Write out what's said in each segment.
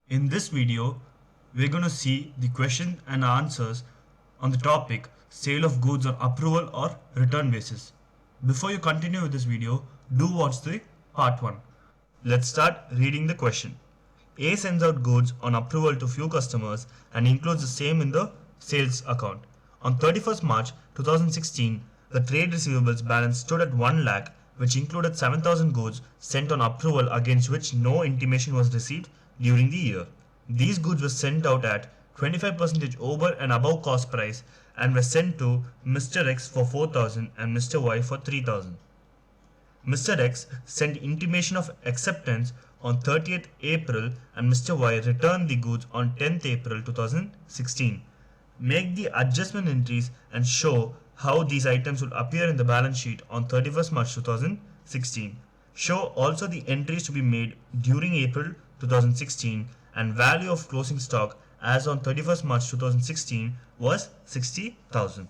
In this video, we're going to see the question and answers on the topic sale of goods on approval or return basis. Before you continue with this video, do watch the part 1. Let's start reading the question. A sends out goods on approval to few customers and includes the same in the sales account. On 31st March 2016, the trade receivables balance stood at 1 lakh, which included 7,000 goods sent on approval against which no intimation was received during the year. These goods were sent out at 25% over and above cost price and were sent to Mr. X for 4,000 and Mr. Y for 3,000. Mr. X sent intimation of acceptance on 30th April and Mr. Y returned the goods on 10th April 2016. Make the adjustment entries and show how these items will appear in the balance sheet on 31st March 2016. Show also the entries to be made during April 2016 and value of closing stock as on 31st March 2016 was 60,000.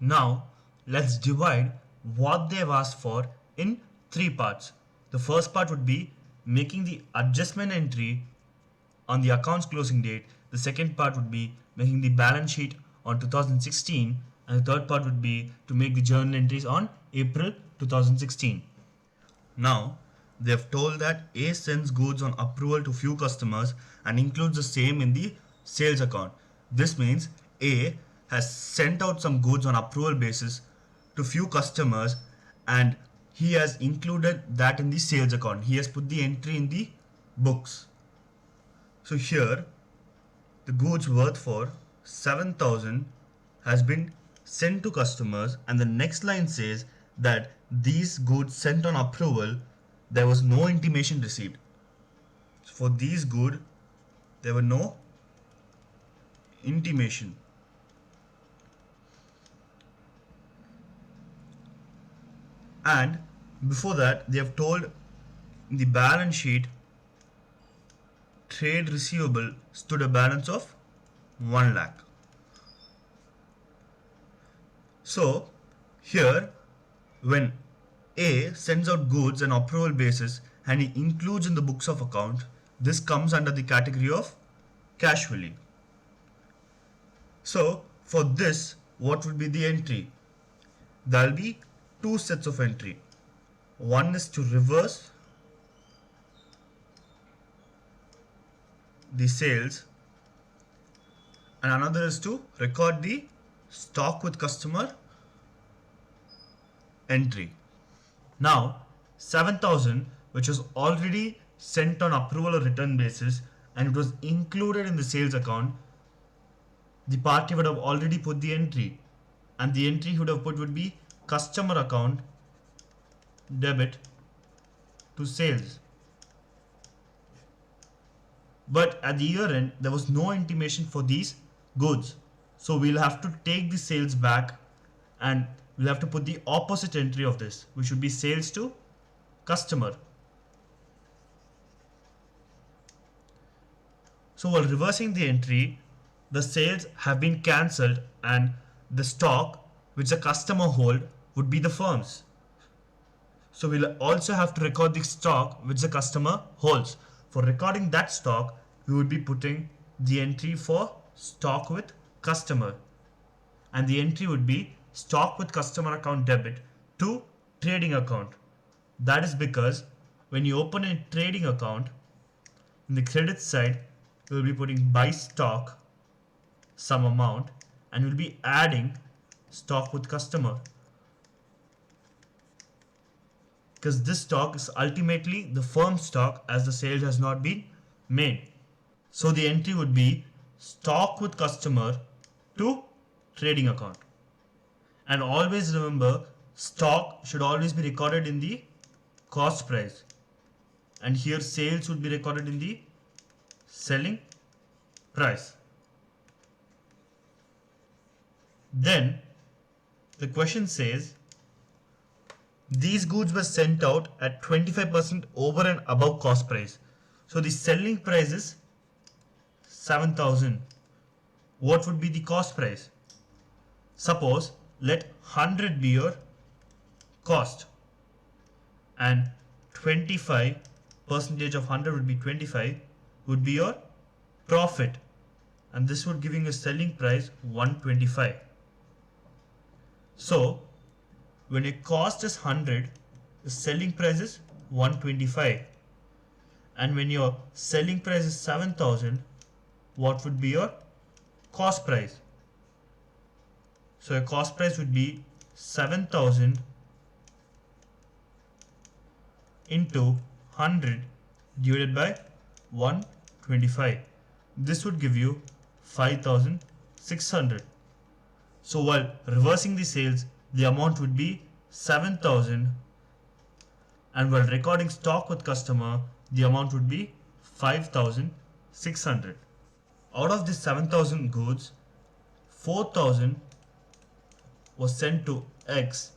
Now let's divide what they have asked for in 3 parts. The first part would be making the adjustment entry on the account's closing date. The second part would be making the balance sheet on 2016, and the third part would be to make the journal entries on April 2016. Now they have told that A sends goods on approval to few customers and includes the same in the sales account. This means A has sent out some goods on approval basis to few customers and he has included that in the sales account. He has put the entry in the books. So here the goods worth for 7,000 has been sent to customers, and the next line says that these goods sent on approval there was no intimation received. So for these goods there were no intimation. And before that they have told in the balance sheet trade receivable stood a balance of 1 lakh. So here when A sends out goods on approval basis and he includes in the books of account, this comes under the category of cash value. So for this, what would be the entry? There will be 2 sets of entry. One is to reverse the sales and another is to record the stock with customer entry. Now 7,000, which was already sent on approval or return basis and it was included in the sales account, the party would have already put the entry, and the entry he would have put would be customer account debit to sales. But at the year end there was no intimation for these goods, so we'll have to take the sales back and we'll have to put the opposite entry of this, which would be sales to customer. So while reversing the entry, the sales have been cancelled and the stock which the customer hold would be the firm's. So we'll also have to record the stock which the customer holds. For recording that stock, we would be putting the entry for stock with customer, and the entry would be stock with customer account debit to trading account. That is because when you open a trading account, in the credit side you will be putting buy stock some amount and you will be adding stock with customer, because this stock is ultimately the firm stock as the sale has not been made. So the entry would be stock with customer to trading account. And always remember, stock should always be recorded in the cost price, and here sales would be recorded in the selling price. Then the question says these goods were sent out at 25% over and above cost price. So the selling price is 7,000. What would be the cost price? Suppose let 100 be your cost and 25% of 100 would be 25 would be your profit, and this would giving a selling price 125. So when your cost is 100, the selling price is 125, and when your selling price is 7,000, what would be your cost price? So your cost price would be 7,000 into 100 divided by 125. This would give you 5,600. So while reversing the sales, the amount would be 7,000, and while recording stock with customer, the amount would be 5,600. Out of this 7,000 goods, 4,000 was sent to X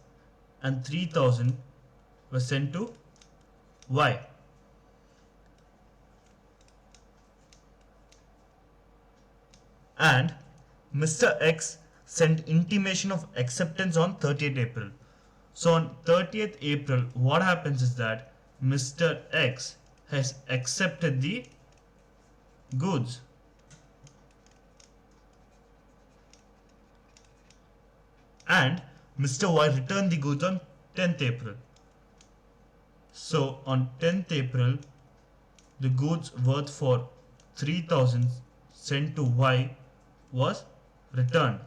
and 3,000 was sent to Y. And Mr. X sent intimation of acceptance on 30th April. So on 30th April, what happens is that Mr. X has accepted the goods. And Mr. Y returned the goods on 10th April. So on 10th April, the goods worth for 3,000 sent to Y was returned.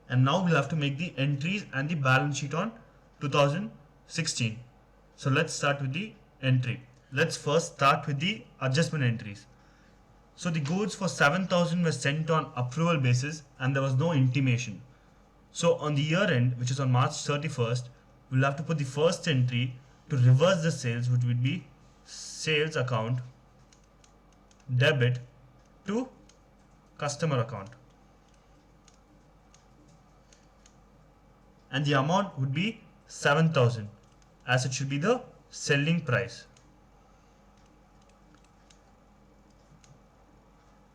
And now we'll have to make the entries and the balance sheet on 2016. So let's start with the entry. Let's first start with the adjustment entries. So the goods for 7,000 were sent on approval basis and there was no intimation. So on the year end, which is on March 31st, we'll have to put the first entry to reverse the sales, which would be sales account debit to customer account. And the amount would be 7,000, as it should be the selling price.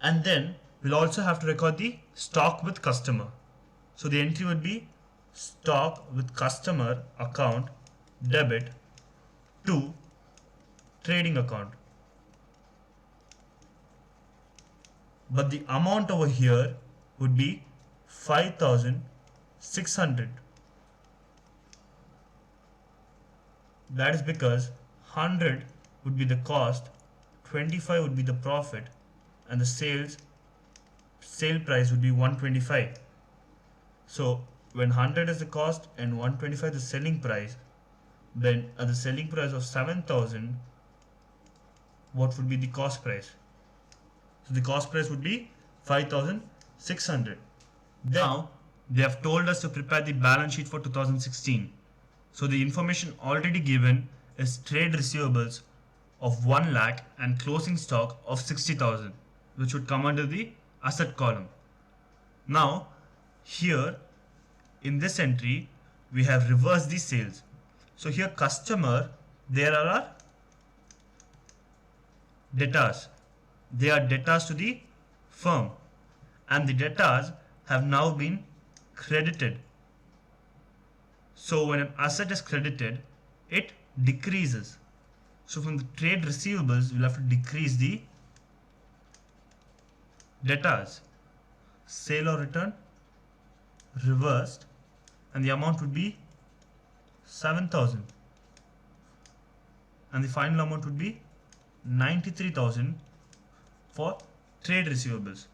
And then we'll also have to record the stock with customer. So the entry would be stock with customer account debit to trading account. But the amount over here would be 5,600. That is because 100 would be the cost, 25 would be the profit, and the sale price would be 125. So when 100 is the cost and 125 the selling price, then at the selling price of 7,000, what would be the cost price? So the cost price would be 5,600. Now they have told us to prepare the balance sheet for 2016. So the information already given is trade receivables of 1 lakh and closing stock of 60,000, which would come under the asset column. Now here in this entry we have reversed the sales. So here customer, there are debtors. They are debtors to the firm, and the debtors have now been credited. So when an asset is credited, it decreases. So from the trade receivables, we'll have to decrease the debtors. Sale or return reversed, and the amount would be 7,000, and the final amount would be 93,000 for trade receivables.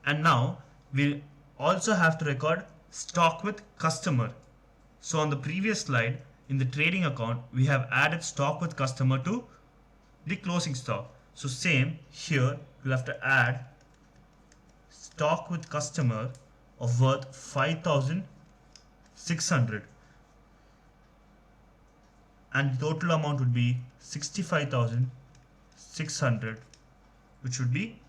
And now we'll also have to record stock with customer. So on the previous slide, in the trading account, we have added stock with customer to the closing stock. So same here, we'll have to add stock with customer of worth 5,600, and the total amount would be 65,600, which would be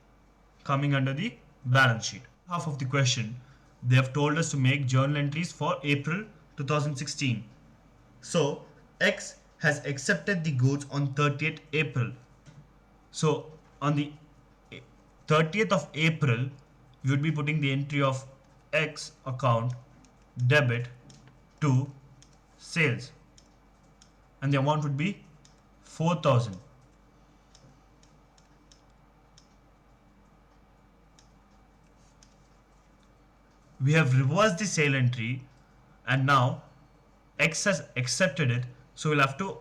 coming under the balance sheet. Half of the question, they have told us to make journal entries for April 2016. So X has accepted the goods on 30th April. So on the 30th of April, we would be putting the entry of X account debit to sales, and the amount would be 4,000. we have reversed the sale entry, and now X has accepted it, so we'll have to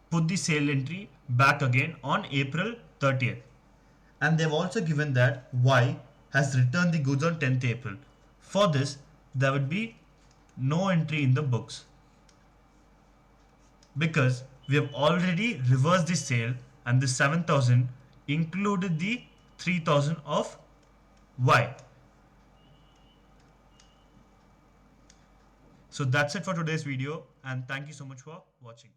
put the sale entry back again on April 30th. And they've also given that Y has returned the goods on 10th April. For this, there would be no entry in the books because we have already reversed the sale, and the 7,000 included the 3,000 of Y. So that's it for today's video, and thank you so much for watching.